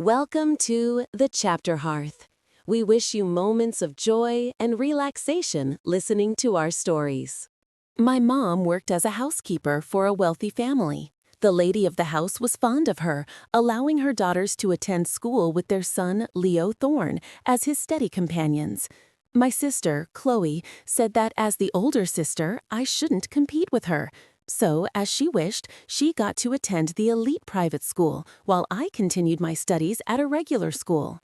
Welcome to the Chapter Hearth. We wish you moments of joy and relaxation listening to our stories. My mom worked as a housekeeper for a wealthy family. The lady of the house was fond of her, allowing her daughters to attend school with their son, Leo Thorne, as his study companions. My sister, Chloe, said that as the older sister, I shouldn't compete with her. So, as she wished, she got to attend the elite private school, while I continued my studies at a regular school.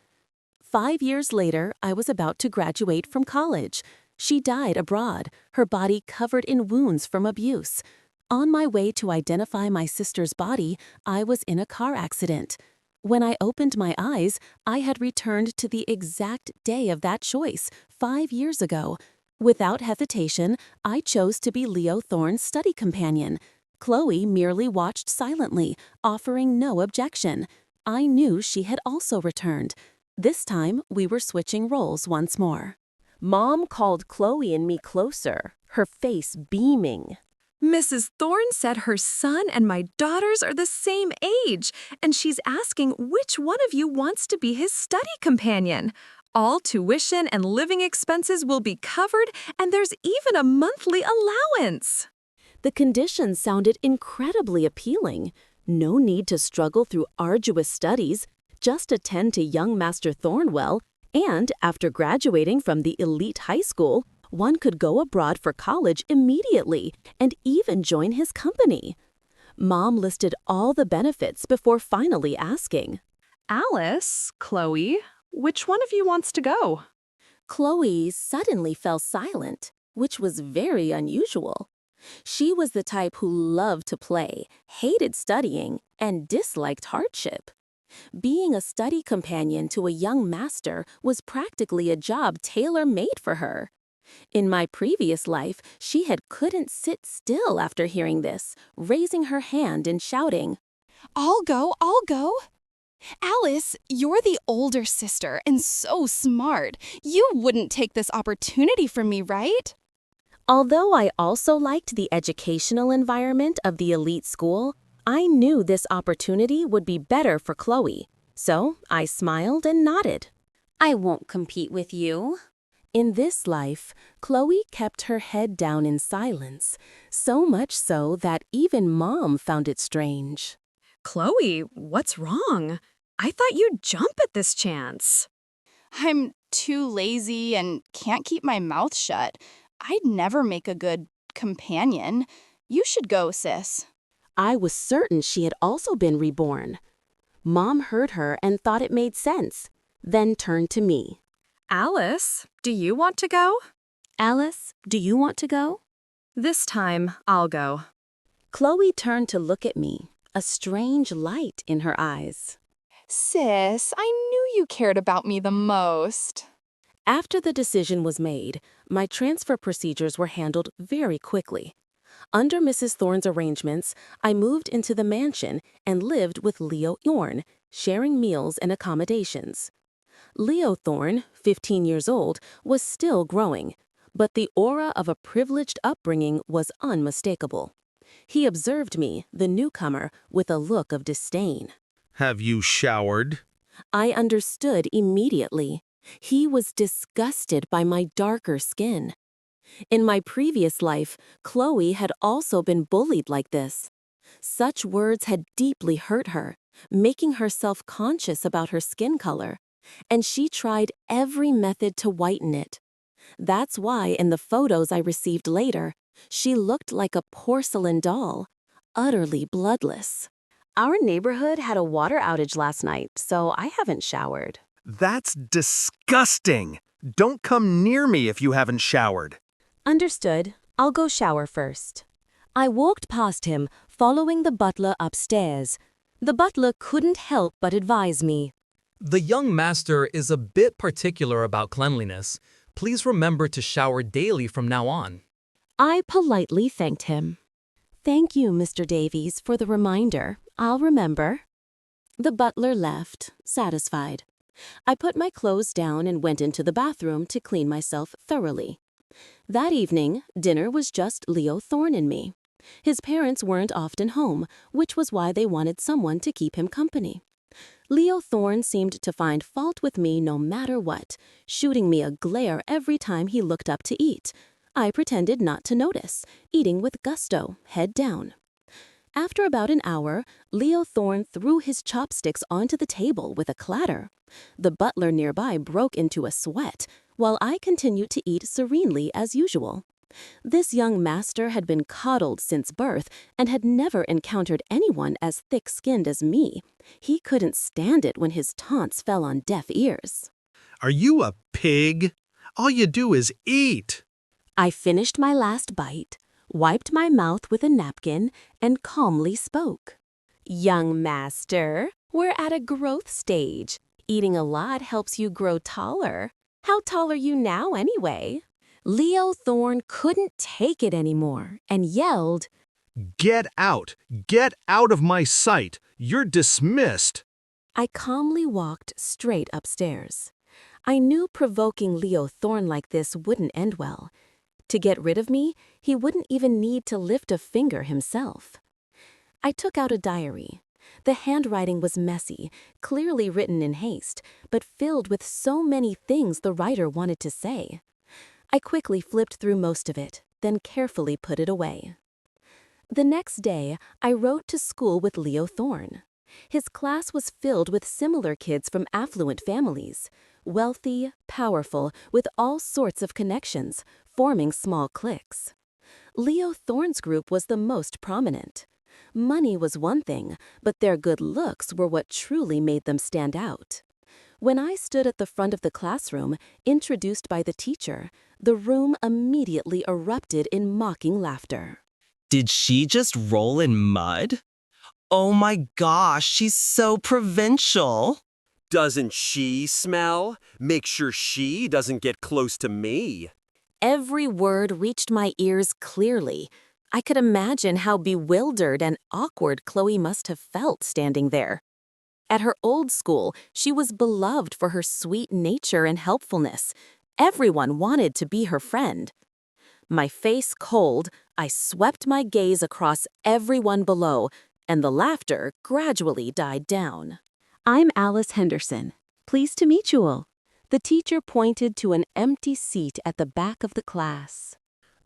5 years later, I was about to graduate from college. She died abroad, her body covered in wounds from abuse. On my way to identify my sister's body, I was in a car accident. When I opened my eyes, I had returned to the exact day of that choice, 5 years ago. Without hesitation, I chose to be Leo Thorne's study companion. Chloe merely watched silently, offering no objection. I knew she had also returned. This time, we were switching roles once more. Mom called Chloe and me closer, her face beaming. Mrs. Thorne said her son and my daughters are the same age, and she's asking which one of you wants to be his study companion. All tuition and living expenses will be covered, and there's even a monthly allowance. The conditions sounded incredibly appealing. No need to struggle through arduous studies, just attend to young Master Thornwell, and after graduating from the elite high school, one could go abroad for college immediately and even join his company. Mom listed all the benefits before finally asking, Alice, Chloe, which one of you wants to go? Chloe suddenly fell silent, which was very unusual. She was the type who loved to play, hated studying, and disliked hardship. Being a study companion to a young master was practically a job tailor-made for her. In my previous life, she couldn't sit still after hearing this, raising her hand and shouting, I'll go. Alice, you're the older sister and so smart. You wouldn't take this opportunity from me, right? Although I also liked the educational environment of the elite school, I knew this opportunity would be better for Chloe. So I smiled and nodded. I won't compete with you. In this life, Chloe kept her head down in silence, so much so that even Mom found it strange. Chloe, what's wrong? I thought you'd jump at this chance. I'm too lazy and can't keep my mouth shut. I'd never make a good companion. You should go, sis. I was certain she had also been reborn. Mom heard her and thought it made sense, then turned to me. Alice, do you want to go? Alice, do you want to go? This time, I'll go. Chloe turned to look at me, a strange light in her eyes. Sis, I knew you cared about me the most. After the decision was made, my transfer procedures were handled very quickly. Under Mrs. Thorne's arrangements, I moved into the mansion and lived with Leo Thorne, sharing meals and accommodations. Leo Thorne, 15 years old, was still growing, but the aura of a privileged upbringing was unmistakable. He observed me, the newcomer, with a look of disdain. Have you showered? I understood immediately. He was disgusted by my darker skin. In my previous life, Chloe had also been bullied like this. Such words had deeply hurt her, making her self-conscious about her skin color, and she tried every method to whiten it. That's why in the photos I received later, she looked like a porcelain doll, utterly bloodless. Our neighborhood had a water outage last night, so I haven't showered. That's disgusting! Don't come near me if you haven't showered. Understood. I'll go shower first. I walked past him, following the butler upstairs. The butler couldn't help but advise me. The young master is a bit particular about cleanliness. Please remember to shower daily from now on. I politely thanked him. Thank you, Mr. Davies, for the reminder. I'll remember. The butler left, satisfied. I put my clothes down and went into the bathroom to clean myself thoroughly. That evening, dinner was just Leo Thorne and me. His parents weren't often home, which was why they wanted someone to keep him company. Leo Thorne seemed to find fault with me no matter what, shooting me a glare every time he looked up to eat. I pretended not to notice, eating with gusto, head down. After about an hour, Leo Thorne threw his chopsticks onto the table with a clatter. The butler nearby broke into a sweat, while I continued to eat serenely as usual. This young master had been coddled since birth and had never encountered anyone as thick-skinned as me. He couldn't stand it when his taunts fell on deaf ears. Are you a pig? All you do is eat. I finished my last bite, wiped my mouth with a napkin, and calmly spoke. Young master, we're at a growth stage. Eating a lot helps you grow taller. How tall are you now anyway? Leo Thorne couldn't take it anymore and yelled, Get out! Get out of my sight! You're dismissed! I calmly walked straight upstairs. I knew provoking Leo Thorne like this wouldn't end well. To get rid of me, he wouldn't even need to lift a finger himself. I took out a diary. The handwriting was messy, clearly written in haste, but filled with so many things the writer wanted to say. I quickly flipped through most of it, then carefully put it away. The next day, I wrote to school with Leo Thorne. His class was filled with similar kids from affluent families, wealthy, powerful, with all sorts of connections, forming small cliques. Leo Thorne's group was the most prominent. Money was one thing, but their good looks were what truly made them stand out. When I stood at the front of the classroom, introduced by the teacher, the room immediately erupted in mocking laughter. Did she just roll in mud? Oh my gosh, she's so provincial. Doesn't she smell? Make sure she doesn't get close to me. Every word reached my ears clearly. I could imagine how bewildered and awkward Chloe must have felt standing there. At her old school, she was beloved for her sweet nature and helpfulness. Everyone wanted to be her friend. My face cold, I swept my gaze across everyone below, and the laughter gradually died down. I'm Alice Henderson. Pleased to meet you all. The teacher pointed to an empty seat at the back of the class.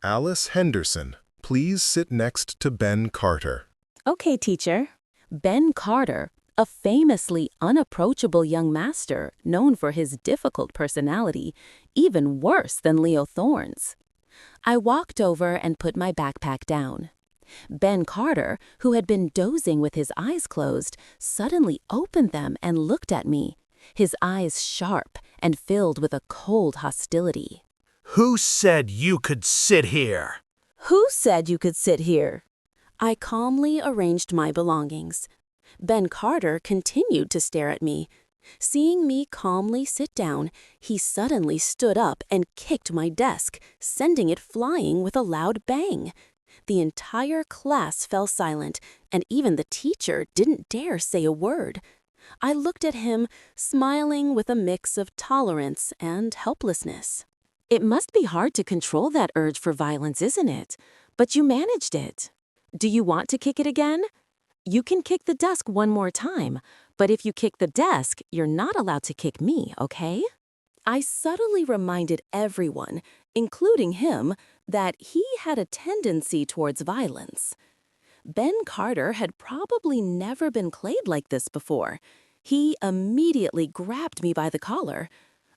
Alice Henderson, please sit next to Ben Carter. Okay, teacher. Ben Carter, a famously unapproachable young master known for his difficult personality, even worse than Leo Thorne's. I walked over and put my backpack down. Ben Carter, who had been dozing with his eyes closed, suddenly opened them and looked at me, his eyes sharp and filled with a cold hostility. Who said you could sit here? Who said you could sit here? I calmly arranged my belongings. Ben Carter continued to stare at me. Seeing me calmly sit down, he suddenly stood up and kicked my desk, sending it flying with a loud bang. The entire class fell silent, and even the teacher didn't dare say a word. I looked at him, smiling with a mix of tolerance and helplessness. It must be hard to control that urge for violence, isn't it? But you managed it. Do you want to kick it again? You can kick the desk one more time, but if you kick the desk, you're not allowed to kick me, okay? I subtly reminded everyone, including him, that he had a tendency towards violence. Ben Carter had probably never been played like this before. He immediately grabbed me by the collar.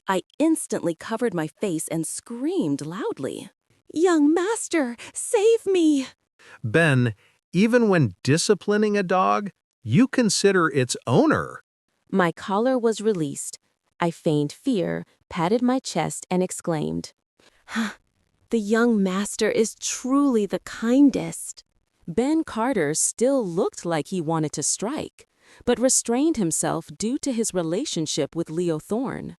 I instantly covered my face and screamed loudly. "Young master, save me!" Ben, even when disciplining a dog, you consider its owner. My collar was released. I feigned fear, patted my chest, and exclaimed, "The young master is truly the kindest." Ben Carter still looked like he wanted to strike, but restrained himself due to his relationship with Leo Thorne.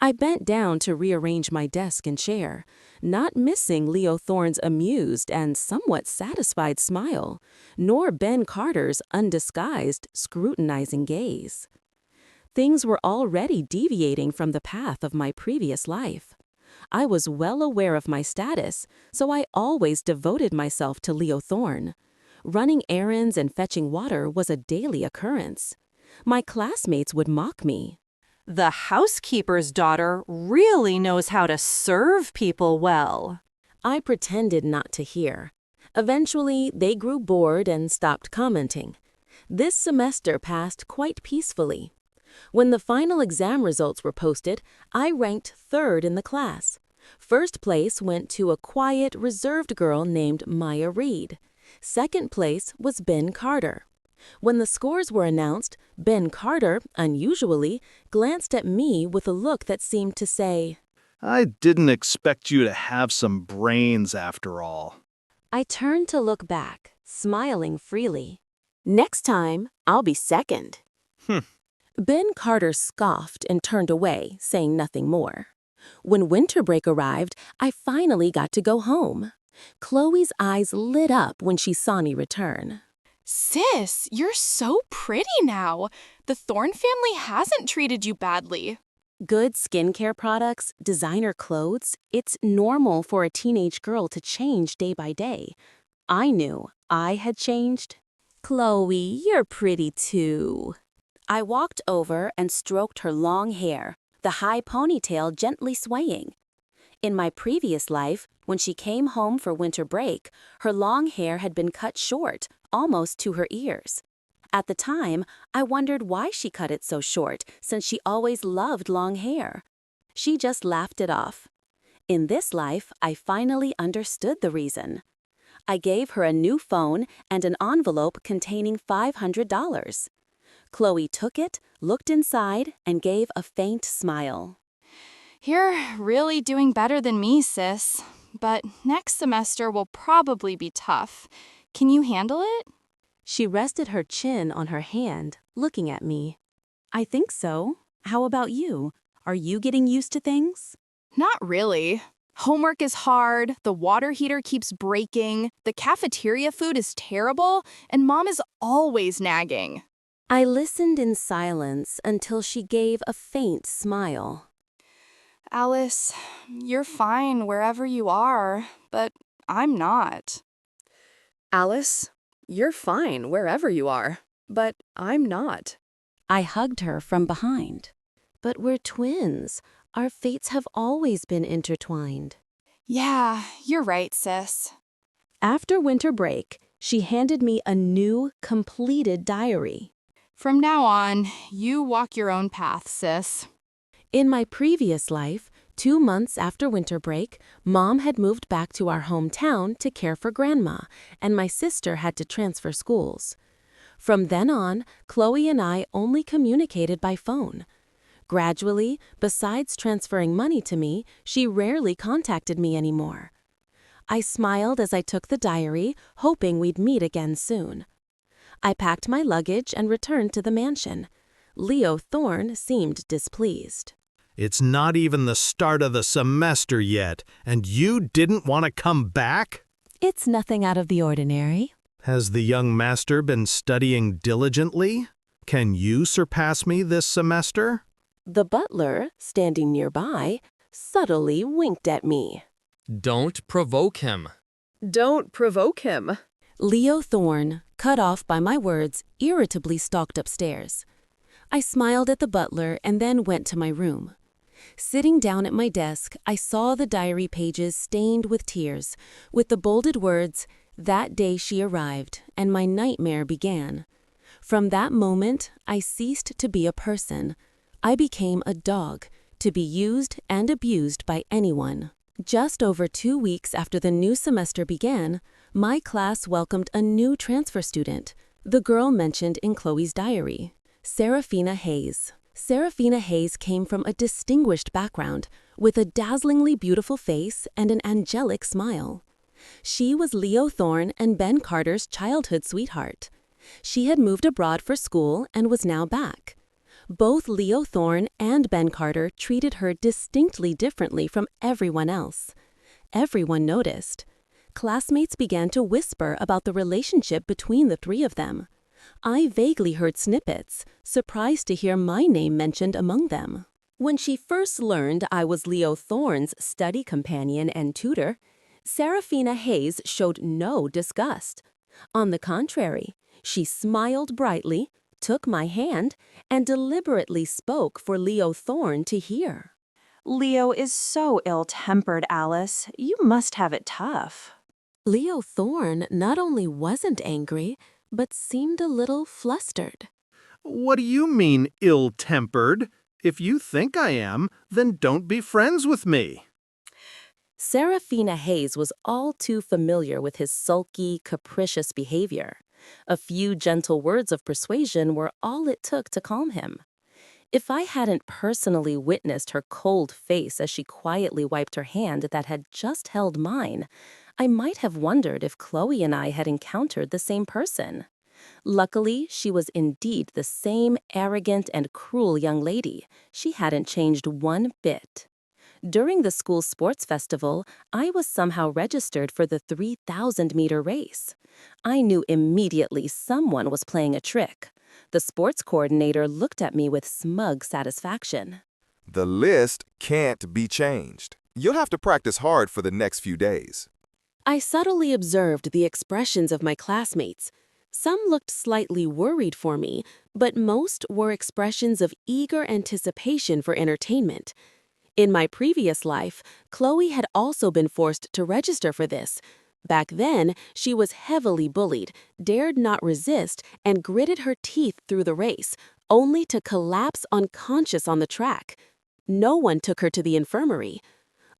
I bent down to rearrange my desk and chair, not missing Leo Thorne's amused and somewhat satisfied smile, nor Ben Carter's undisguised, scrutinizing gaze. Things were already deviating from the path of my previous life. I was well aware of my status, so I always devoted myself to Leo Thorne. Running errands and fetching water was a daily occurrence. My classmates would mock me. The housekeeper's daughter really knows how to serve people well. I pretended not to hear. Eventually, they grew bored and stopped commenting. This semester passed quite peacefully. When the final exam results were posted, I ranked third in the class. First place went to a quiet, reserved girl named Maya Reed. Second place was Ben Carter. When the scores were announced, Ben Carter, unusually, glanced at me with a look that seemed to say, I didn't expect you to have some brains after all. I turned to look back, smiling freely. Next time, I'll be second. Ben Carter scoffed and turned away, saying nothing more. When winter break arrived, I finally got to go home. Chloe's eyes lit up when she saw me return. Sis, you're so pretty now. The Thorne family hasn't treated you badly. Good skincare products, designer clothes, it's normal for a teenage girl to change day by day. I knew I had changed. Chloe, you're pretty too. I walked over and stroked her long hair, the high ponytail gently swaying. In my previous life, when she came home for winter break, her long hair had been cut short, almost to her ears. At the time, I wondered why she cut it so short, since she always loved long hair. She just laughed it off. In this life, I finally understood the reason. I gave her a new phone and an envelope containing $500. Chloe took it, looked inside, and gave a faint smile. You're really doing better than me, sis. But next semester will probably be tough. Can you handle it? She rested her chin on her hand, looking at me. I think so. How about you? Are you getting used to things? Not really. Homework is hard, the water heater keeps breaking, the cafeteria food is terrible, and Mom is always nagging. I listened in silence until she gave a faint smile. Alice, you're fine wherever you are, but I'm not. Alice, you're fine wherever you are, but I'm not. I hugged her from behind. But we're twins. Our fates have always been intertwined. Yeah, you're right, sis. After winter break, she handed me a new, completed diary. From now on, you walk your own path, sis. In my previous life, 2 months after winter break, Mom had moved back to our hometown to care for Grandma, and my sister had to transfer schools. From then on, Chloe and I only communicated by phone. Gradually, besides transferring money to me, she rarely contacted me anymore. I smiled as I took the diary, hoping we'd meet again soon. I packed my luggage and returned to the mansion. Leo Thorne seemed displeased. It's not even the start of the semester yet, and you didn't want to come back? It's nothing out of the ordinary. Has the young master been studying diligently? Can you surpass me this semester? The butler, standing nearby, subtly winked at me. Don't provoke him. Don't provoke him. Leo Thorne, cut off by my words, irritably stalked upstairs. I smiled at the butler and then went to my room. Sitting down at my desk, I saw the diary pages stained with tears, with the bolded words, "That day she arrived, and my nightmare began." From that moment, I ceased to be a person. I became a dog, to be used and abused by anyone. Just over 2 weeks after the new semester began, my class welcomed a new transfer student, the girl mentioned in Chloe's diary, Serafina Hayes. Serafina Hayes came from a distinguished background, with a dazzlingly beautiful face and an angelic smile. She was Leo Thorne and Ben Carter's childhood sweetheart. She had moved abroad for school and was now back. Both Leo Thorne and Ben Carter treated her distinctly differently from everyone else. Everyone noticed. Classmates began to whisper about the relationship between the three of them. I vaguely heard snippets, surprised to hear my name mentioned among them. When she first learned I was Leo Thorne's study companion and tutor, Serafina Hayes showed no disgust. On the contrary, she smiled brightly, took my hand, and deliberately spoke for Leo Thorne to hear. Leo is so ill-tempered, Alice. You must have it tough. Leo Thorne not only wasn't angry, but seemed a little flustered. What do you mean, ill-tempered? If you think I am, then don't be friends with me. Serafina Hayes was all too familiar with his sulky, capricious behavior. A few gentle words of persuasion were all it took to calm him. If I hadn't personally witnessed her cold face as she quietly wiped her hand that had just held mine, I might have wondered if Chloe and I had encountered the same person. Luckily, she was indeed the same arrogant and cruel young lady. She hadn't changed one bit. During the school sports festival, I was somehow registered for the 3,000-meter race. I knew immediately someone was playing a trick. The sports coordinator looked at me with smug satisfaction. The list can't be changed. You'll have to practice hard for the next few days. I subtly observed the expressions of my classmates. Some looked slightly worried for me, but most were expressions of eager anticipation for entertainment. In my previous life, Chloe had also been forced to register for this. Back then, she was heavily bullied, dared not resist, and gritted her teeth through the race, only to collapse unconscious on the track. No one took her to the infirmary.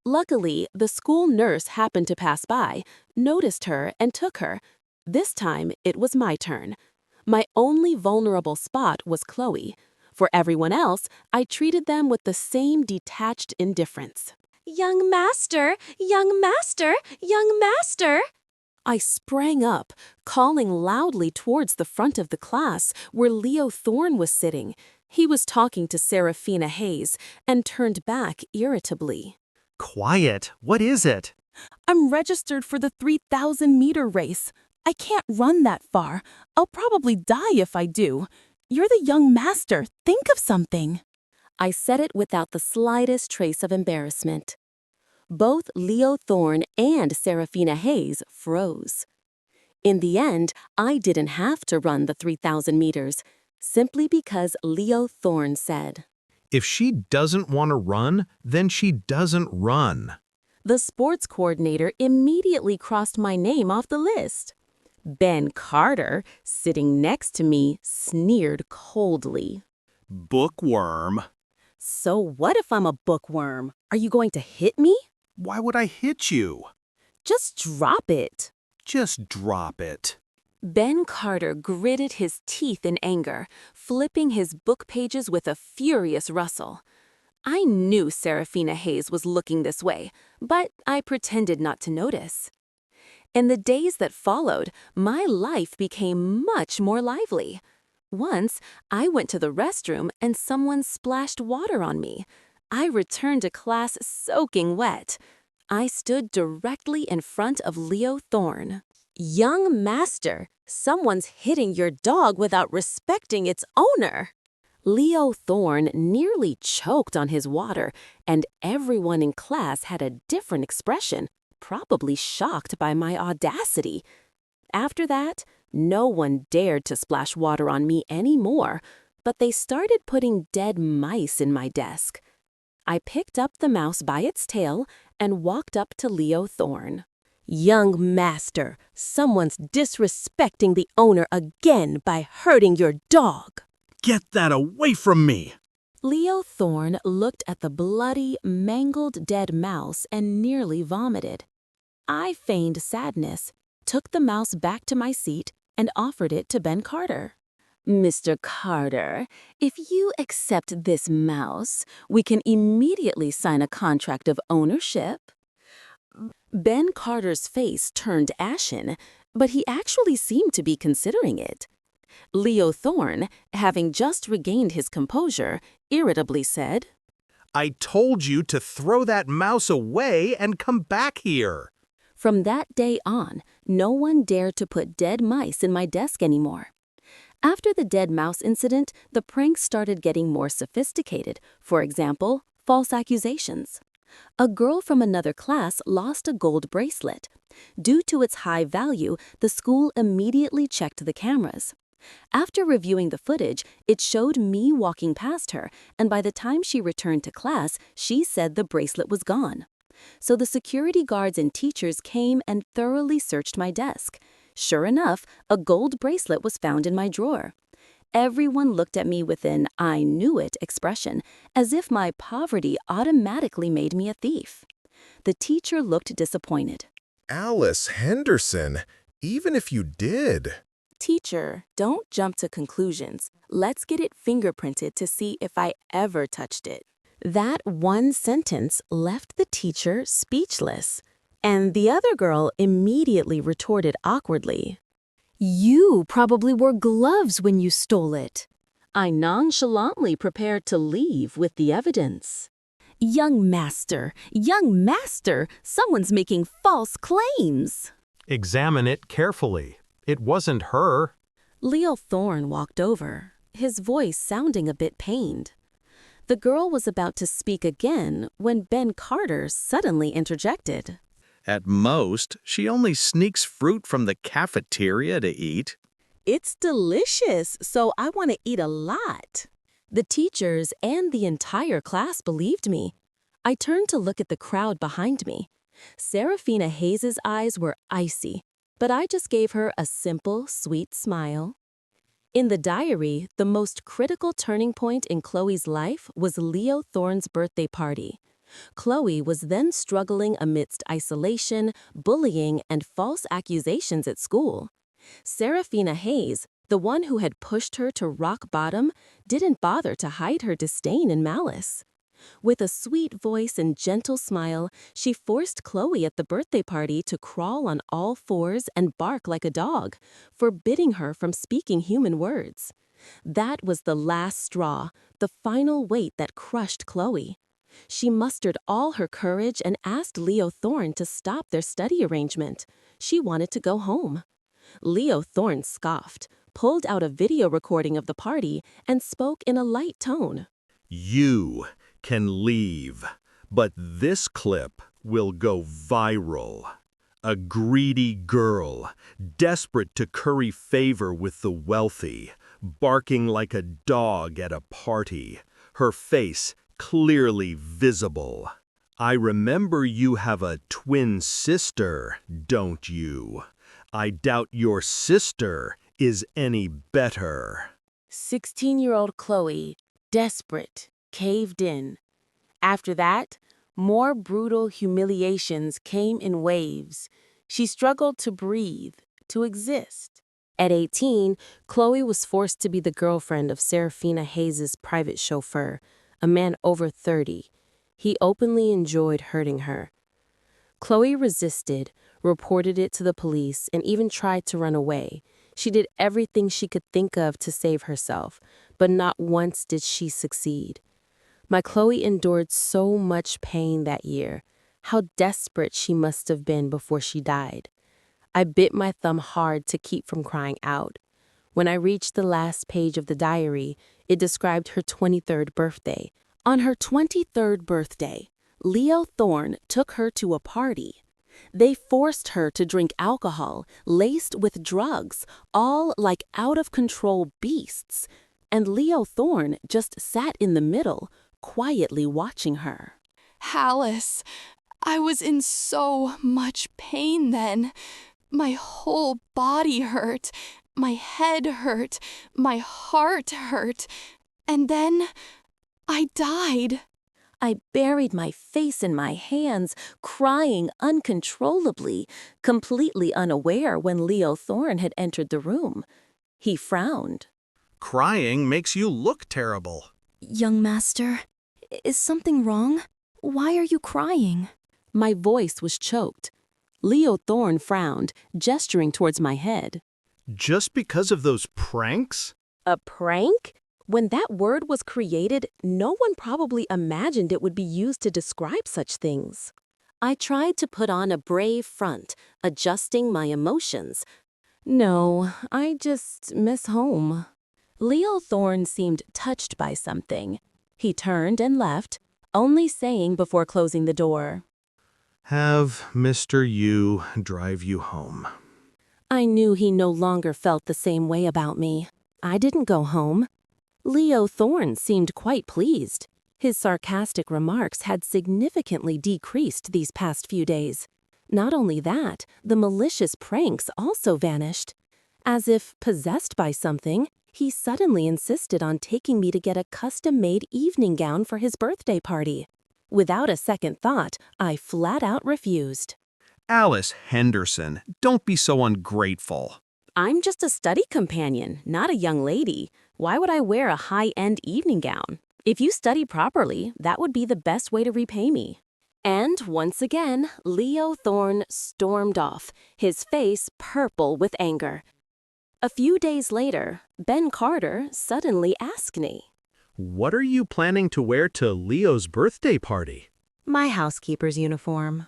Luckily, the school nurse happened to pass by, noticed her, and took her. This time, it was my turn. My only vulnerable spot was Chloe. For everyone else, I treated them with the same detached indifference. Young master! Young master! Young master! I sprang up, calling loudly towards the front of the class where Leo Thorne was sitting. He was talking to Serafina Hayes and turned back irritably. Quiet. What is it? I'm registered for the 3,000-meter race. I can't run that far. I'll probably die if I do. You're the young master. Think of something. I said it without the slightest trace of embarrassment. Both Leo Thorne and Serafina Hayes froze. In the end, I didn't have to run the 3,000 meters, simply because Leo Thorne said, If she doesn't want to run, then she doesn't run. The sports coordinator immediately crossed my name off the list. Ben Carter, sitting next to me, sneered coldly. Bookworm. So what if I'm a bookworm? Are you going to hit me? Why would I hit you? Just drop it. Just drop it. Ben Carter gritted his teeth in anger, flipping his book pages with a furious rustle. I knew Serafina Hayes was looking this way, but I pretended not to notice. In the days that followed, my life became much more lively. Once, I went to the restroom and someone splashed water on me. I returned to class soaking wet. I stood directly in front of Leo Thorne. Young master, someone's hitting your dog without respecting its owner. Leo Thorne nearly choked on his water, and everyone in class had a different expression, probably shocked by my audacity. After that, no one dared to splash water on me anymore, but they started putting dead mice in my desk. I picked up the mouse by its tail and walked up to Leo Thorne. Young master, someone's disrespecting the owner again by hurting your dog. Get that away from me! Leo Thorne looked at the bloody, mangled dead mouse and nearly vomited. I feigned sadness, took the mouse back to my seat, and offered it to Ben Carter. Mr. Carter, if you accept this mouse, we can immediately sign a contract of ownership. Ben Carter's face turned ashen, but he actually seemed to be considering it. Leo Thorne, having just regained his composure, irritably said, I told you to throw that mouse away and come back here. From that day on, no one dared to put dead mice in my desk anymore. After the dead mouse incident, the pranks started getting more sophisticated. For example, false accusations. A girl from another class lost a gold bracelet. Due to its high value, the school immediately checked the cameras. After reviewing the footage, it showed me walking past her, and by the time she returned to class, she said the bracelet was gone. So the security guards and teachers came and thoroughly searched my desk. Sure enough, a gold bracelet was found in my drawer. Everyone looked at me with an "I knew it" expression, as if my poverty automatically made me a thief. The teacher looked disappointed. Alice Henderson, even if you did. Teacher, don't jump to conclusions. Let's get it fingerprinted to see if I ever touched it. That one sentence left the teacher speechless, and the other girl immediately retorted awkwardly. You probably wore gloves when you stole it. I nonchalantly prepared to leave with the evidence. Young master, someone's making false claims. Examine it carefully. It wasn't her. Leo Thorne walked over, his voice sounding a bit pained. The girl was about to speak again when Ben Carter suddenly interjected. At most, she only sneaks fruit from the cafeteria to eat. It's delicious, so I want to eat a lot. The teachers and the entire class believed me. I turned to look at the crowd behind me. Serafina Hayes' eyes were icy, but I just gave her a simple, sweet smile. In the diary, the most critical turning point in Chloe's life was Leo Thorne's birthday party. Chloe was then struggling amidst isolation, bullying, and false accusations at school. Serafina Hayes, the one who had pushed her to rock bottom, didn't bother to hide her disdain and malice. With a sweet voice and gentle smile, she forced Chloe at the birthday party to crawl on all fours and bark like a dog, forbidding her from speaking human words. That was the last straw, the final weight that crushed Chloe. She mustered all her courage and asked Leo Thorne to stop their study arrangement. She wanted to go home. Leo Thorne scoffed, pulled out a video recording of the party, and spoke in a light tone. You can leave, but this clip will go viral. A greedy girl, desperate to curry favor with the wealthy, barking like a dog at a party, her face clearly visible. I remember you have a twin sister, don't you? I doubt your sister is any better. 16-year-old Chloe, desperate, caved in. After that, more brutal humiliations came in waves. She struggled to breathe, to exist. At 18, Chloe was forced to be the girlfriend of Serafina Hayes' private chauffeur, a man over 30. He openly enjoyed hurting her. Chloe resisted, reported it to the police, and even tried to run away. She did everything she could think of to save herself, but not once did she succeed. My Chloe endured so much pain that year. How desperate she must have been before she died. I bit my thumb hard to keep from crying out. When I reached the last page of the diary, it described her 23rd birthday. On her 23rd birthday, Leo Thorne took her to a party. They forced her to drink alcohol laced with drugs, all like out-of-control beasts. And Leo Thorne just sat in the middle, quietly watching her. Alice, I was in so much pain then. My whole body hurt. My head hurt. My heart hurt. And then I died. I buried my face in my hands, crying uncontrollably, completely unaware when Leo Thorne had entered the room. He frowned. Crying makes you look terrible. Young master, is something wrong? Why are you crying? My voice was choked. Leo Thorne frowned, gesturing towards my head. Just because of those pranks? A prank? When that word was created, no one probably imagined it would be used to describe such things. I tried to put on a brave front, adjusting my emotions. No, I just miss home. Leo Thorne seemed touched by something. He turned and left, only saying before closing the door, Have Mr. Yu drive you home. I knew he no longer felt the same way about me. I didn't go home. Leo Thorne seemed quite pleased. His sarcastic remarks had significantly decreased these past few days. Not only that, the malicious pranks also vanished. As if possessed by something, he suddenly insisted on taking me to get a custom-made evening gown for his birthday party. Without a second thought, I flat out refused. Alice Henderson, don't be so ungrateful. I'm just a study companion, not a young lady. Why would I wear a high-end evening gown? If you study properly, that would be the best way to repay me. And once again, Leo Thorne stormed off, his face purple with anger. A few days later, Ben Carter suddenly asked me, What are you planning to wear to Leo's birthday party? "My housekeeper's uniform."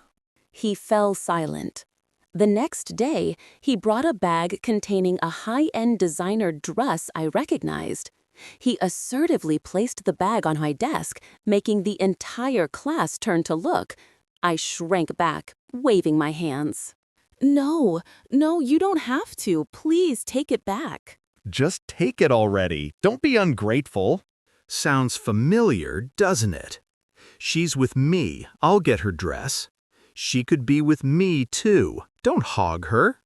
He fell silent. The next day, he brought a bag containing a high-end designer dress I recognized. He assertively placed the bag on my desk, making the entire class turn to look. I shrank back, waving my hands. No, you don't have to. Please take it back. Just take it already. Don't be ungrateful. Sounds familiar, doesn't it? She's with me. I'll get her dress. She could be with me, too. Don't hog her.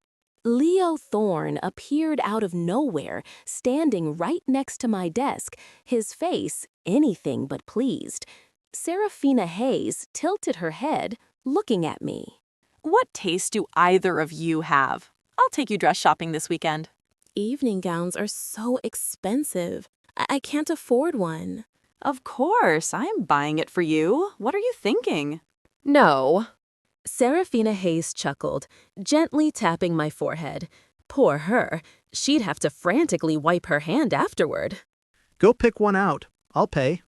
Leo Thorne appeared out of nowhere, standing right next to my desk, his face anything but pleased. Serafina Hayes tilted her head, looking at me. What taste do either of you have? I'll take you dress shopping this weekend. Evening gowns are so expensive. I can't afford one. Of course, I am buying it for you. What are you thinking? No. Serafina Hayes chuckled, gently tapping my forehead. Poor her. She'd have to frantically wipe her hand afterward. Go pick one out. I'll pay.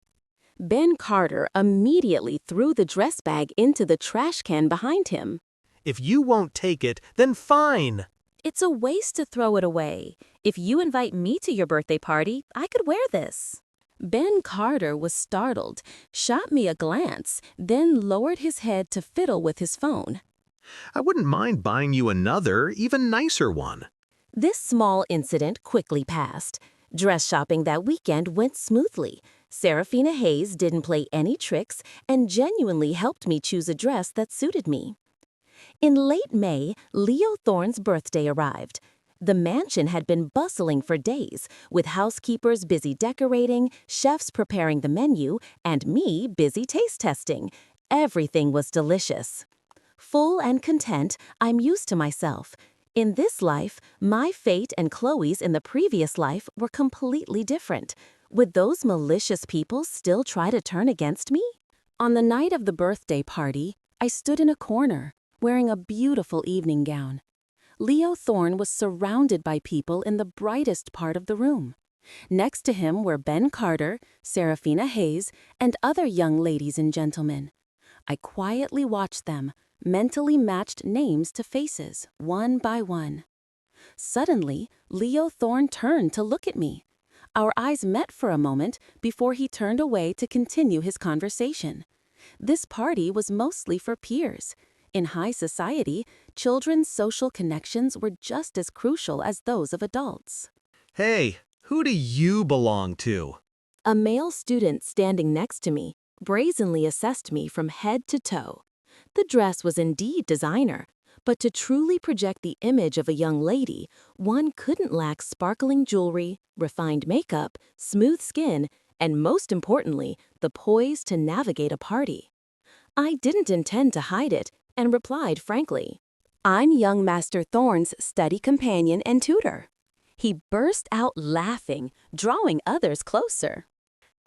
Ben Carter immediately threw the dress bag into the trash can behind him. If you won't take it, then fine. It's a waste to throw it away. If you invite me to your birthday party, I could wear this. Ben Carter was startled, shot me a glance, then lowered his head to fiddle with his phone. I wouldn't mind buying you another, even nicer one. This small incident quickly passed. Dress shopping that weekend went smoothly. Serafina Hayes didn't play any tricks and genuinely helped me choose a dress that suited me. In late May, Leo Thorne's birthday arrived. The mansion had been bustling for days, with housekeepers busy decorating, chefs preparing the menu, and me busy taste testing. Everything was delicious. Full and content, I'm used to myself. In this life, my fate and Chloe's in the previous life were completely different. Would those malicious people still try to turn against me? On the night of the birthday party, I stood in a corner, wearing a beautiful evening gown. Leo Thorne was surrounded by people in the brightest part of the room. Next to him were Ben Carter, Serafina Hayes, and other young ladies and gentlemen. I quietly watched them, mentally matched names to faces, one by one. Suddenly, Leo Thorne turned to look at me. Our eyes met for a moment before he turned away to continue his conversation. This party was mostly for peers. In high society, children's social connections were just as crucial as those of adults. Hey, who do you belong to? A male student standing next to me brazenly assessed me from head to toe. The dress was indeed designer, but to truly project the image of a young lady, one couldn't lack sparkling jewelry, refined makeup, smooth skin, and most importantly, the poise to navigate a party. I didn't intend to hide it, and replied frankly, "I'm young Master Thorne's study companion and tutor." He burst out laughing, drawing others closer.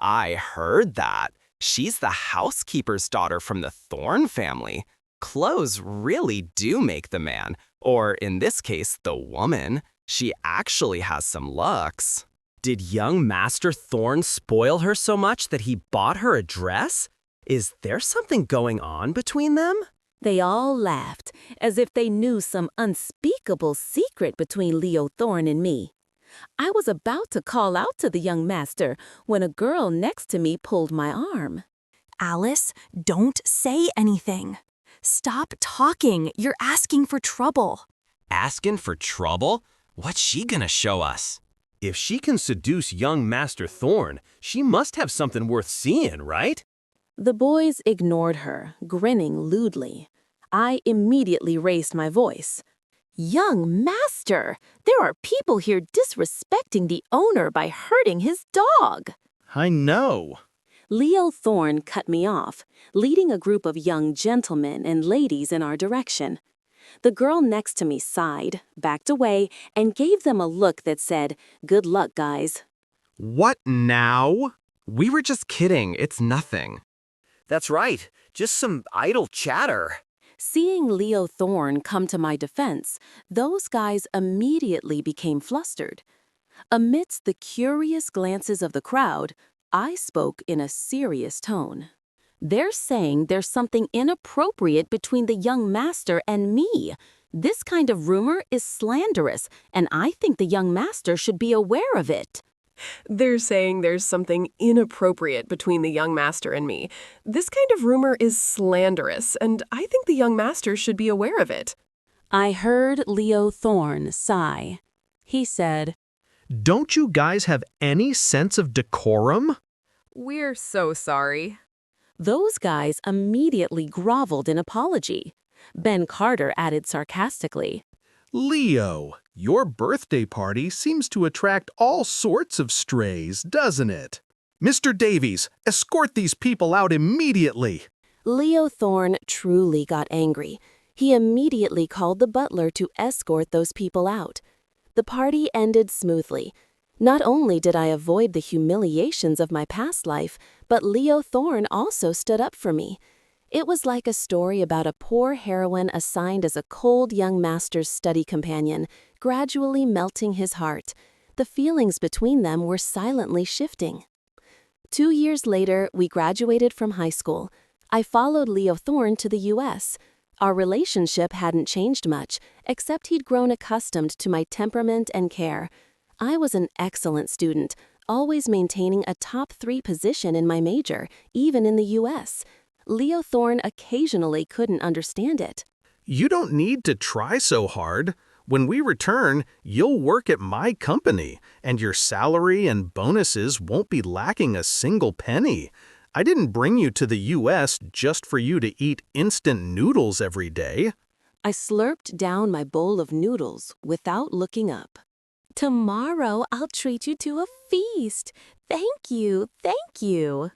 I heard that. She's the housekeeper's daughter from the Thorne family. Clothes really do make the man, or in this case, the woman. She actually has some looks. Did young Master Thorne spoil her so much that he bought her a dress? Is there something going on between them? They all laughed, as if they knew some unspeakable secret between Leo Thorne and me. I was about to call out to the young master when a girl next to me pulled my arm. Alice, don't say anything. Stop talking. You're asking for trouble. Asking for trouble? What's she gonna show us? If she can seduce young Master Thorn, she must have something worth seeing, right? The boys ignored her, grinning lewdly. I immediately raised my voice. Young Master, there are people here disrespecting the owner by hurting his dog. I know. Leo Thorn cut me off, leading a group of young gentlemen and ladies in our direction. The girl next to me sighed, backed away, and gave them a look that said, "Good luck, guys." What now? We were just kidding. It's nothing. That's right. Just some idle chatter. Seeing Leo Thorn come to my defense, those guys immediately became flustered. Amidst the curious glances of the crowd, I spoke in a serious tone. They're saying there's something inappropriate between the young master and me. This kind of rumor is slanderous, and I think the young master should be aware of it. They're saying there's something inappropriate between the young master and me. This kind of rumor is slanderous, and I think the young master should be aware of it. I heard Leo Thorn sigh. He said, Don't you guys have any sense of decorum? We're so sorry. Those guys immediately groveled in apology. Ben Carter added sarcastically, Leo, your birthday party seems to attract all sorts of strays, doesn't it? Mr. Davies, escort these people out immediately. Leo Thorn truly got angry. He immediately called the butler to escort those people out. The party ended smoothly. Not only did I avoid the humiliations of my past life, but Leo Thorn also stood up for me. It was like a story about a poor heroine assigned as a cold young master's study companion, gradually melting his heart. The feelings between them were silently shifting. 2 years later, we graduated from high school. I followed Leo Thorn to the U.S. Our relationship hadn't changed much, except he'd grown accustomed to my temperament and care. I was an excellent student, always maintaining a top 3 position in my major, even in the U.S. Leo Thorn occasionally couldn't understand it. You don't need to try so hard. When we return, you'll work at my company, and your salary and bonuses won't be lacking a single penny. I didn't bring you to the U.S. just for you to eat instant noodles every day. I slurped down my bowl of noodles without looking up. Tomorrow I'll treat you to a feast. Thank you, thank you.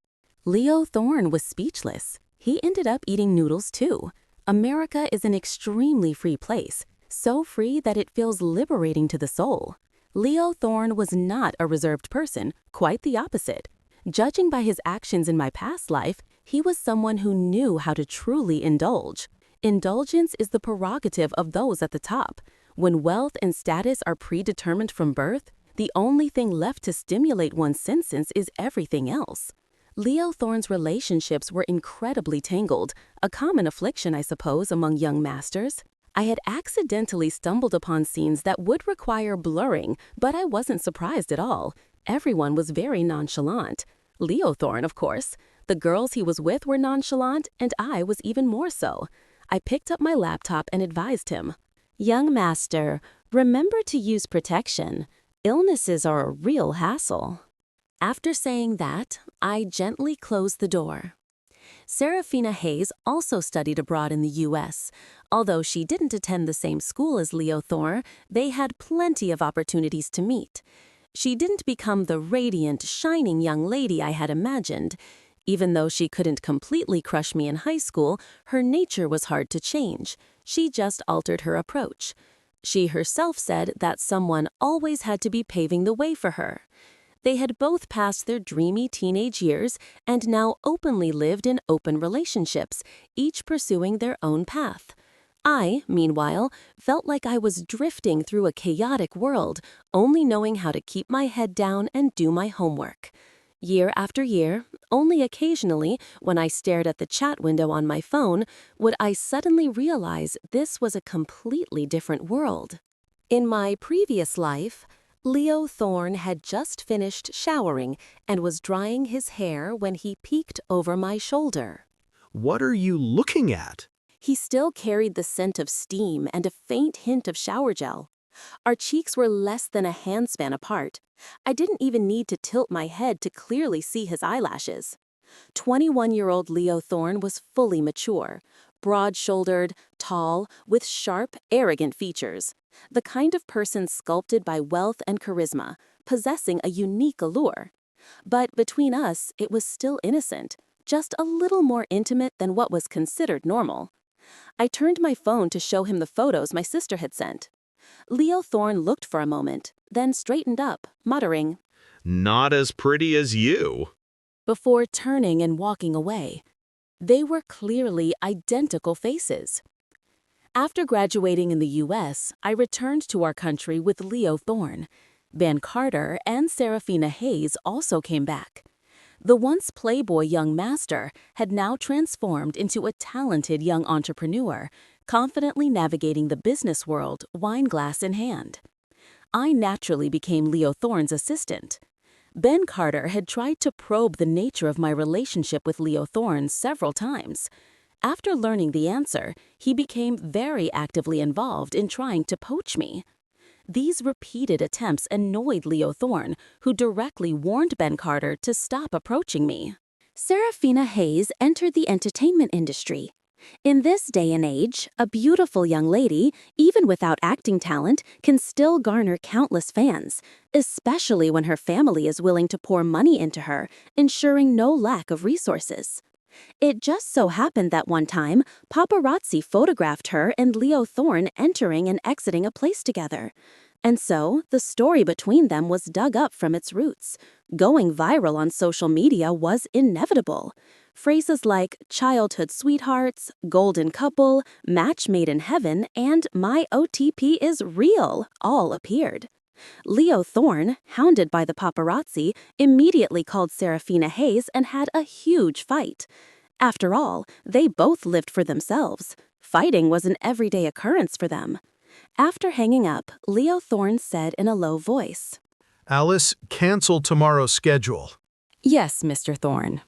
Leo Thorn was speechless. He ended up eating noodles too. America is an extremely free place, so free that it feels liberating to the soul. Leo Thorn was not a reserved person, quite the opposite. Judging by his actions in my past life, he was someone who knew how to truly indulge. Indulgence is the prerogative of those at the top. When wealth and status are predetermined from birth, the only thing left to stimulate one's senses is everything else. Leo Thorn's relationships were incredibly tangled, a common affliction, I suppose, among young masters. I had accidentally stumbled upon scenes that would require blurring, but I wasn't surprised at all. Everyone was very nonchalant. Leo Thorn, of course. The girls he was with were nonchalant, and I was even more so. I picked up my laptop and advised him, "Young master, remember to use protection. Illnesses are a real hassle." After saying that, I gently closed the door. Serafina Hayes also studied abroad in the U.S. Although she didn't attend the same school as Leo Thorn, they had plenty of opportunities to meet. She didn't become the radiant, shining young lady I had imagined. Even though she couldn't completely crush me in high school, her nature was hard to change. She just altered her approach. She herself said that someone always had to be paving the way for her. They had both passed their dreamy teenage years and now openly lived in open relationships, each pursuing their own path. I, meanwhile, felt like I was drifting through a chaotic world, only knowing how to keep my head down and do my homework. Year after year, only occasionally, when I stared at the chat window on my phone, would I suddenly realize this was a completely different world. In my previous life, Leo Thorn had just finished showering and was drying his hair when he peeked over my shoulder. What are you looking at? He still carried the scent of steam and a faint hint of shower gel. Our cheeks were less than a handspan apart. I didn't even need to tilt my head to clearly see his eyelashes. 21-year-old Leo Thorne was fully mature, broad-shouldered, tall, with sharp, arrogant features. The kind of person sculpted by wealth and charisma, possessing a unique allure. But between us, it was still innocent, just a little more intimate than what was considered normal. I turned my phone to show him the photos my sister had sent. Leo Thorne looked for a moment, then straightened up, muttering, "Not as pretty as you," before turning and walking away. They were clearly identical faces. After graduating in the U.S., I returned to our country with Leo Thorne. Ben Carter and Serafina Hayes also came back. The once playboy young master had now transformed into a talented young entrepreneur, confidently navigating the business world, wineglass in hand. I naturally became Leo Thorne's assistant. Ben Carter had tried to probe the nature of my relationship with Leo Thorne several times. After learning the answer, he became very actively involved in trying to poach me. These repeated attempts annoyed Leo Thorne, who directly warned Ben Carter to stop approaching me. Serafina Hayes entered the entertainment industry. In this day and age, a beautiful young lady, even without acting talent, can still garner countless fans, especially when her family is willing to pour money into her, ensuring no lack of resources. It just so happened that one time, paparazzi photographed her and Leo Thorne entering and exiting a place together. And so, the story between them was dug up from its roots. Going viral on social media was inevitable. Phrases like childhood sweethearts, golden couple, match made in heaven, and my OTP is real all appeared. Leo Thorne, hounded by the paparazzi, immediately called Serafina Hayes and had a huge fight. After all, they both lived for themselves. Fighting was an everyday occurrence for them. After hanging up, Leo Thorne said in a low voice, "Alice, cancel tomorrow's schedule." "Yes, Mr. Thorne."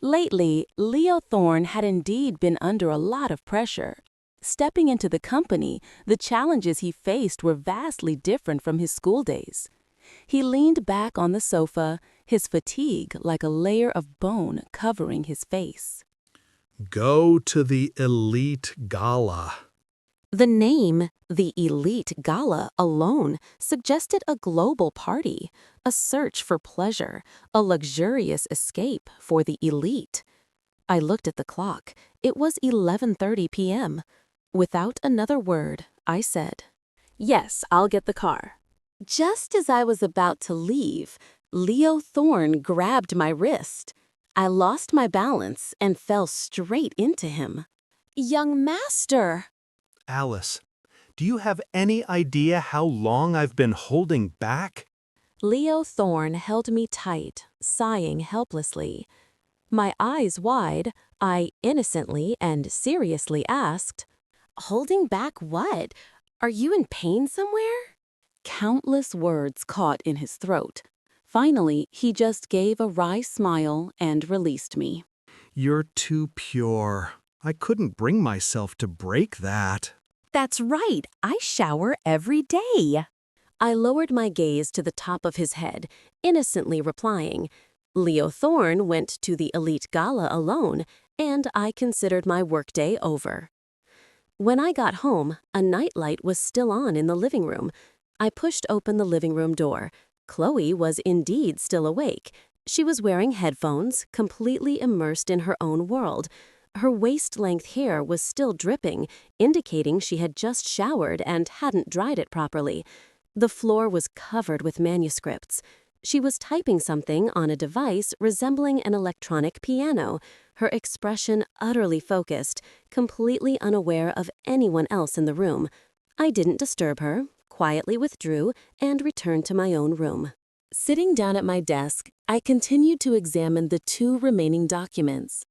Lately, Leo Thorne had indeed been under a lot of pressure. Stepping into the company, the challenges he faced were vastly different from his school days. He leaned back on the sofa, his fatigue like a layer of bone covering his face. "Go to the Elite Gala." The name, the Elite Gala, alone suggested a global party, a search for pleasure, a luxurious escape for the elite. I looked at the clock. It was 11:30 p.m. Without another word, I said, "Yes, I'll get the car." Just as I was about to leave, Leo Thorne grabbed my wrist. I lost my balance and fell straight into him. "Young master!" "Alice, do you have any idea how long I've been holding back?" Leo Thorne held me tight, sighing helplessly. My eyes wide, I innocently and seriously asked, "Holding back what? Are you in pain somewhere?" Countless words caught in his throat. Finally, he just gave a wry smile and released me. "You're too pure. I couldn't bring myself to break that." "That's right, I shower every day." I lowered my gaze to the top of his head, innocently replying, "Leo Thorne went to the Elite Gala alone, and I considered my workday over." When I got home, a nightlight was still on in the living room. I pushed open the living room door. Chloe was indeed still awake. She was wearing headphones, completely immersed in her own world. Her waist-length hair was still dripping, indicating she had just showered and hadn't dried it properly. The floor was covered with manuscripts. She was typing something on a device resembling an electronic piano, her expression utterly focused, completely unaware of anyone else in the room. I didn't disturb her, quietly withdrew, and returned to my own room. Sitting down at my desk, I continued to examine the 2 remaining documents.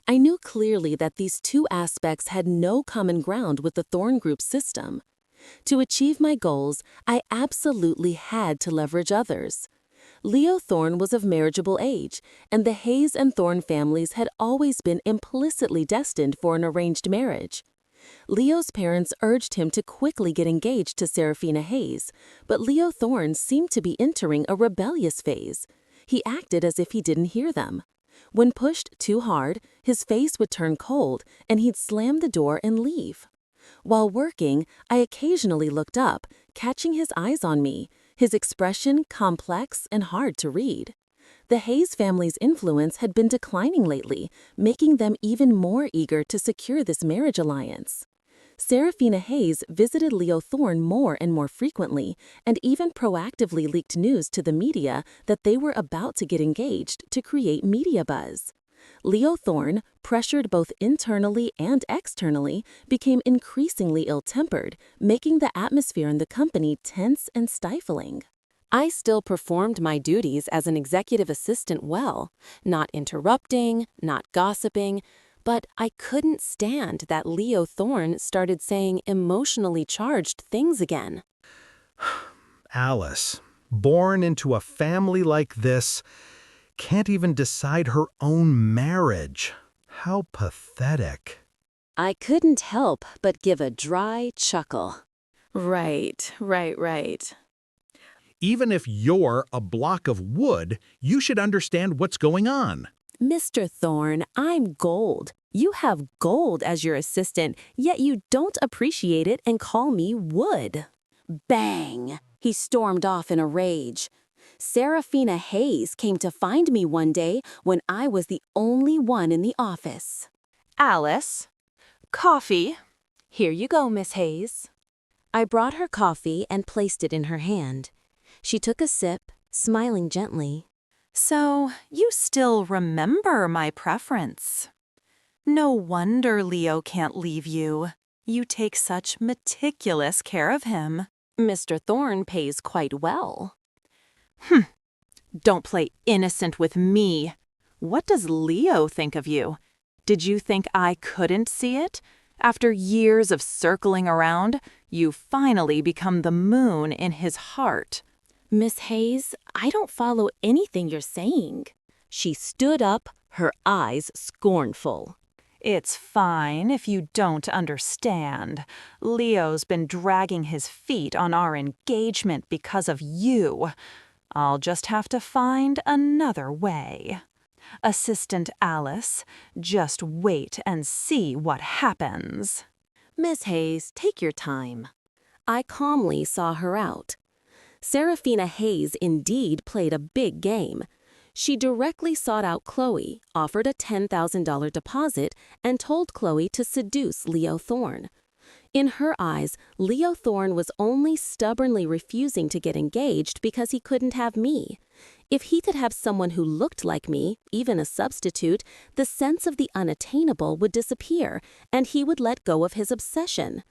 I knew clearly that these 2 aspects had no common ground with the Thorne Group's system. To achieve my goals, I absolutely had to leverage others. Leo Thorne was of marriageable age, and the Hayes and Thorne families had always been implicitly destined for an arranged marriage. Leo's parents urged him to quickly get engaged to Serafina Hayes, but Leo Thorne seemed to be entering a rebellious phase. He acted as if he didn't hear them. When pushed too hard, his face would turn cold and he'd slam the door and leave. While working, I occasionally looked up, catching his eyes on me, his expression complex and hard to read. The Hayes family's influence had been declining lately, making them even more eager to secure this marriage alliance. Serafina Hayes visited Leo Thorne more and more frequently, and even proactively leaked news to the media that they were about to get engaged to create media buzz. Leo Thorne, pressured both internally and externally, became increasingly ill-tempered, making the atmosphere in the company tense and stifling. I still performed my duties as an executive assistant well, not interrupting, not gossiping, but I couldn't stand that Leo Thorne started saying emotionally charged things again. Alice, born into a family like this, can't even decide her own marriage. How pathetic. I couldn't help but give a dry chuckle. Right. Even if you're a block of wood, you should understand what's going on. Mr. Thorne, I'm gold. You have gold as your assistant, yet you don't appreciate it and call me wood. Bang! He stormed off in a rage. Serafina Hayes came to find me one day when I was the only one in the office. Alice, coffee. Here you go, Miss Hayes. I brought her coffee and placed it in her hand. She took a sip, smiling gently. So, you still remember my preference. No wonder Leo can't leave you. You take such meticulous care of him. Mr. Thorne pays quite well. Don't play innocent with me. What does Leo think of you? Did you think I couldn't see it? After years of circling around, you finally become the moon in his heart. Miss Hayes, I don't follow anything you're saying. She stood up, her eyes scornful. It's fine if you don't understand. Leo's been dragging his feet on our engagement because of you. I'll just have to find another way. Assistant Alice, just wait and see what happens. Miss Hayes, take your time. I calmly saw her out. Serafina Hayes indeed played a big game. She directly sought out Chloe, offered a $10,000 deposit, and told Chloe to seduce Leo Thorne. In her eyes, Leo Thorne was only stubbornly refusing to get engaged because he couldn't have me. If he could have someone who looked like me, even a substitute, the sense of the unattainable would disappear, and he would let go of his obsession.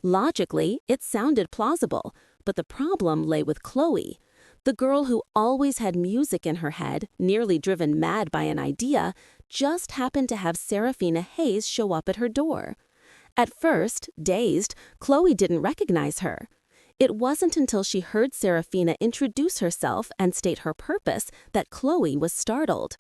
Logically, it sounded plausible, but the problem lay with Chloe. The girl who always had music in her head, nearly driven mad by an idea, just happened to have Serafina Hayes show up at her door. At first, dazed, Chloe didn't recognize her. It wasn't until she heard Serafina introduce herself and state her purpose that Chloe was startled.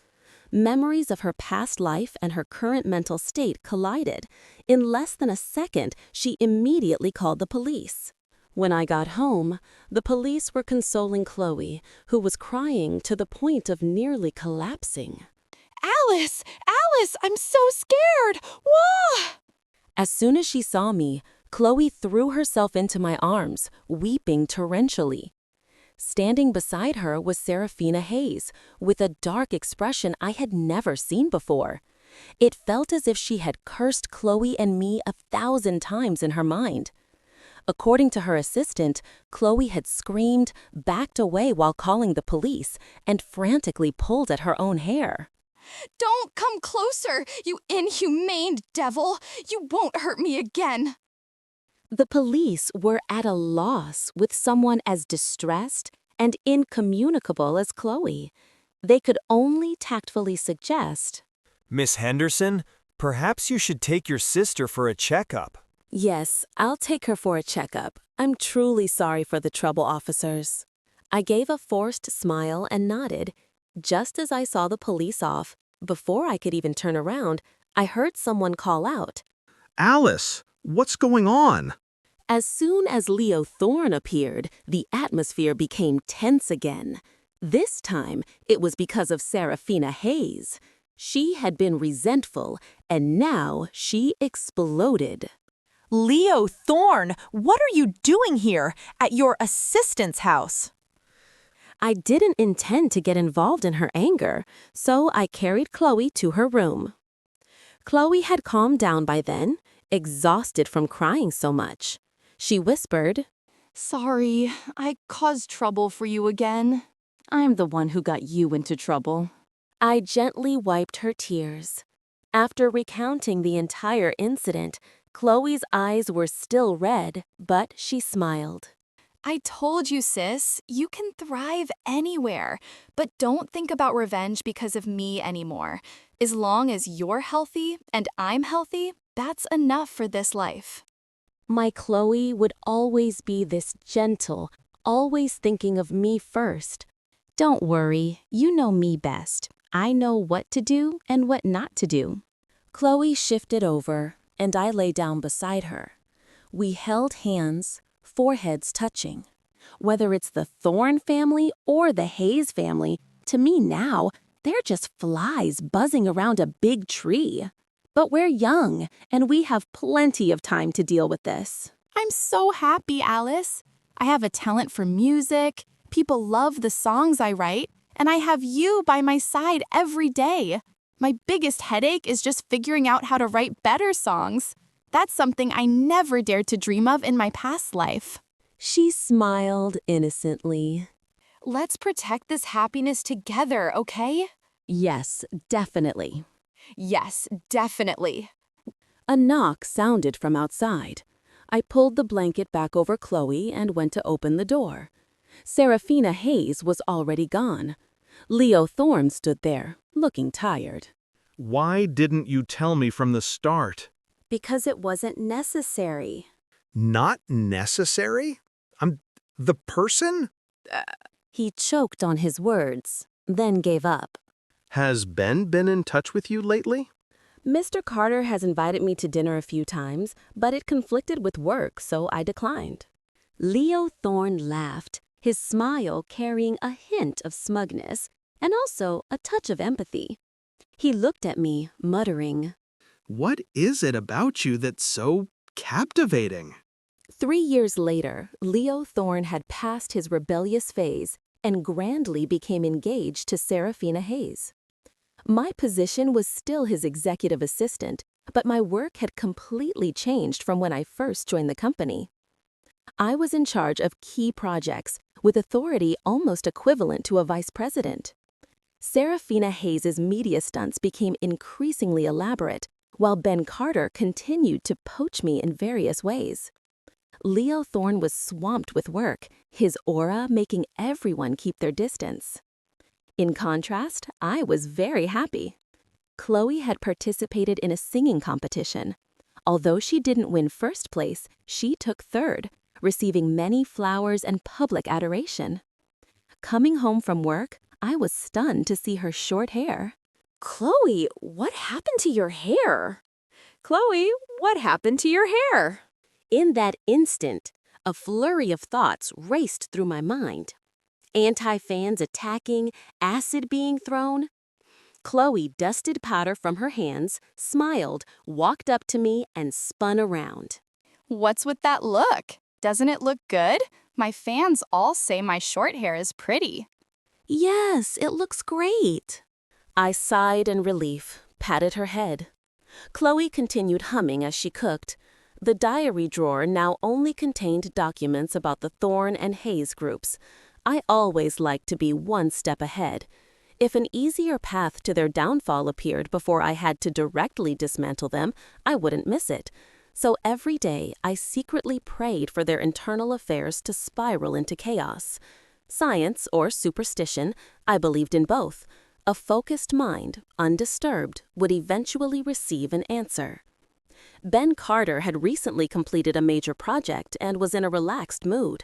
Memories of her past life and her current mental state collided. In less than a second, she immediately called the police. When I got home, the police were consoling Chloe, who was crying to the point of nearly collapsing. Alice! Alice! I'm so scared! Whoa! As soon as she saw me, Chloe threw herself into my arms, weeping torrentially. Standing beside her was Serafina Hayes, with a dark expression I had never seen before. It felt as if she had cursed Chloe and me 1,000 times in her mind. According to her assistant, Chloe had screamed, backed away while calling the police, and frantically pulled at her own hair. Don't come closer, you inhumane devil! You won't hurt me again! The police were at a loss with someone as distressed and incommunicable as Chloe. They could only tactfully suggest, Miss Henderson, perhaps you should take your sister for a checkup. Yes, I'll take her for a checkup. I'm truly sorry for the trouble, officers. I gave a forced smile and nodded. Just as I saw the police off, before I could even turn around, I heard someone call out, Alice, What's going on? As soon as Leo Thorne appeared, the atmosphere became tense again. This time, it was because of Serafina Hayes. She had been resentful, and now she exploded. Leo Thorne, what are you doing here at your assistant's house? I didn't intend to get involved in her anger, so I carried Chloe to her room. Chloe had calmed down by then, exhausted from crying so much. She whispered, Sorry, I caused trouble for you again. I'm the one who got you into trouble. I gently wiped her tears. After recounting the entire incident, Chloe's eyes were still red, but she smiled. I told you, sis, you can thrive anywhere, but don't think about revenge because of me anymore. As long as you're healthy and I'm healthy, that's enough for this life. My Chloe would always be this gentle, always thinking of me first. Don't worry, you know me best. I know what to do and what not to do. Chloe shifted over, and I lay down beside her. We held hands, foreheads touching. Whether it's the Thorne family or the Hayes family, to me now, they're just flies buzzing around a big tree. But we're young, and we have plenty of time to deal with this. I'm so happy, Alice. I have a talent for music, people love the songs I write, and I have you by my side every day. My biggest headache is just figuring out how to write better songs. That's something I never dared to dream of in my past life. She smiled innocently. Let's protect this happiness together, okay? Yes, definitely. Yes, definitely. A knock sounded from outside. I pulled the blanket back over Chloe and went to open the door. Serafina Hayes was already gone. Leo Thorne stood there, looking tired. Why didn't you tell me from the start? Because it wasn't necessary. Not necessary? I'm the person? He choked on his words, then gave up. Has Ben been in touch with you lately? Mr. Carter has invited me to dinner a few times, but it conflicted with work, so I declined. Leo Thorne laughed, his smile carrying a hint of smugness and also a touch of empathy. He looked at me, muttering, What is it about you that's so captivating? 3 years later, Leo Thorne had passed his rebellious phase and grandly became engaged to Serafina Hayes. My position was still his executive assistant, but my work had completely changed from when I first joined the company. I was in charge of key projects, with authority almost equivalent to a vice president. Serafina Hayes' media stunts became increasingly elaborate, while Ben Carter continued to poach me in various ways. Leo Thorne was swamped with work, his aura making everyone keep their distance. In contrast, I was very happy. Chloe had participated in a singing competition. Although she didn't win first place, she took third, receiving many flowers and public adoration. Coming home from work, I was stunned to see her short hair. Chloe, what happened to your hair? Chloe, what happened to your hair? In that instant, a flurry of thoughts raced through my mind. Anti-fans attacking, acid being thrown. Chloe dusted powder from her hands, smiled, walked up to me, and spun around. What's with that look? Doesn't it look good? My fans all say my short hair is pretty. Yes, it looks great. I sighed in relief, patted her head. Chloe continued humming as she cooked. The diary drawer now only contained documents about the Thorne and Hayes groups. I always liked to be one step ahead. If an easier path to their downfall appeared before I had to directly dismantle them, I wouldn't miss it. So every day, I secretly prayed for their internal affairs to spiral into chaos. Science or superstition, I believed in both. A focused mind, undisturbed, would eventually receive an answer. Ben Carter had recently completed a major project and was in a relaxed mood.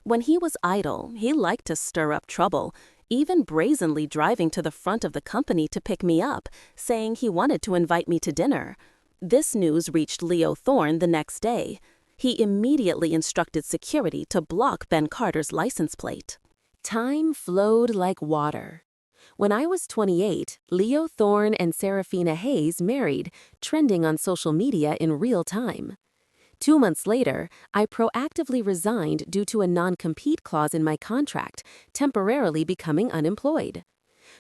When he was idle, he liked to stir up trouble, even brazenly driving to the front of the company to pick me up, saying he wanted to invite me to dinner. This news reached Leo Thorne the next day. He immediately instructed security to block Ben Carter's license plate. Time flowed like water. When I was 28, Leo Thorne and Serafina Hayes married, trending on social media in real time. 2 months later, I proactively resigned due to a non-compete clause in my contract, temporarily becoming unemployed.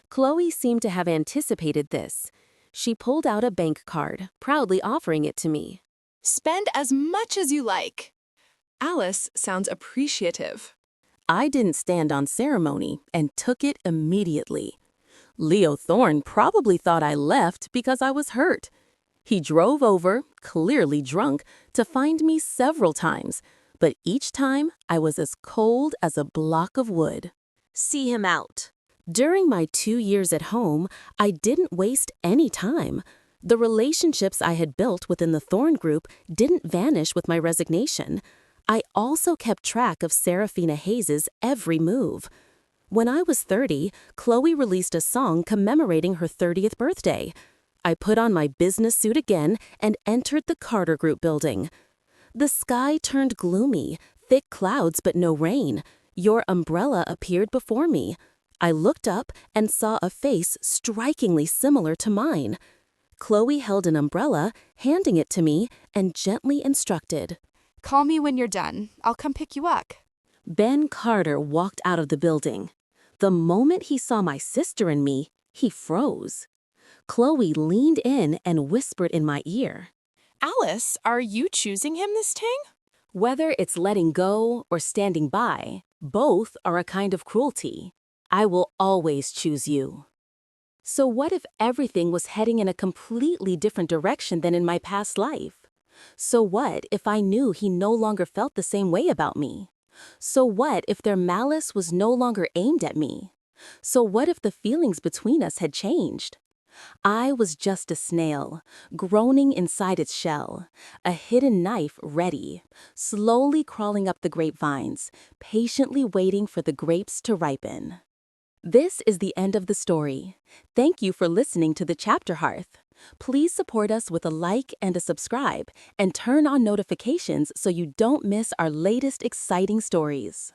Chloe seemed to have anticipated this. She pulled out a bank card, proudly offering it to me. Spend as much as you like. Alice sounds appreciative. I didn't stand on ceremony and took it immediately. Leo Thorne probably thought I left because I was hurt. He drove over, clearly drunk, to find me several times, but each time I was as cold as a block of wood. See him out. During my 2 years at home, I didn't waste any time. The relationships I had built within the Thorne group didn't vanish with my resignation. I also kept track of Serafina Hayes' every move. When I was 30, Chloe released a song commemorating her 30th birthday. I put on my business suit again and entered the Carter Group building. The sky turned gloomy, thick clouds but no rain. Your umbrella appeared before me. I looked up and saw a face strikingly similar to mine. Chloe held an umbrella, handing it to me, and gently instructed. Call me when you're done. I'll come pick you up. Ben Carter walked out of the building. The moment he saw my sister and me, he froze. Chloe leaned in and whispered in my ear. Alice, are you choosing him this time? Whether it's letting go or standing by, both are a kind of cruelty. I will always choose you. So what if everything was heading in a completely different direction than in my past life? So what if I knew he no longer felt the same way about me? So what if their malice was no longer aimed at me? So what if the feelings between us had changed? I was just a snail, groaning inside its shell, a hidden knife ready, slowly crawling up the grapevines, patiently waiting for the grapes to ripen. This is the end of the story. Thank you for listening to the Chapter Hearth. Please support us with a like and a subscribe, and turn on notifications so you don't miss our latest exciting stories.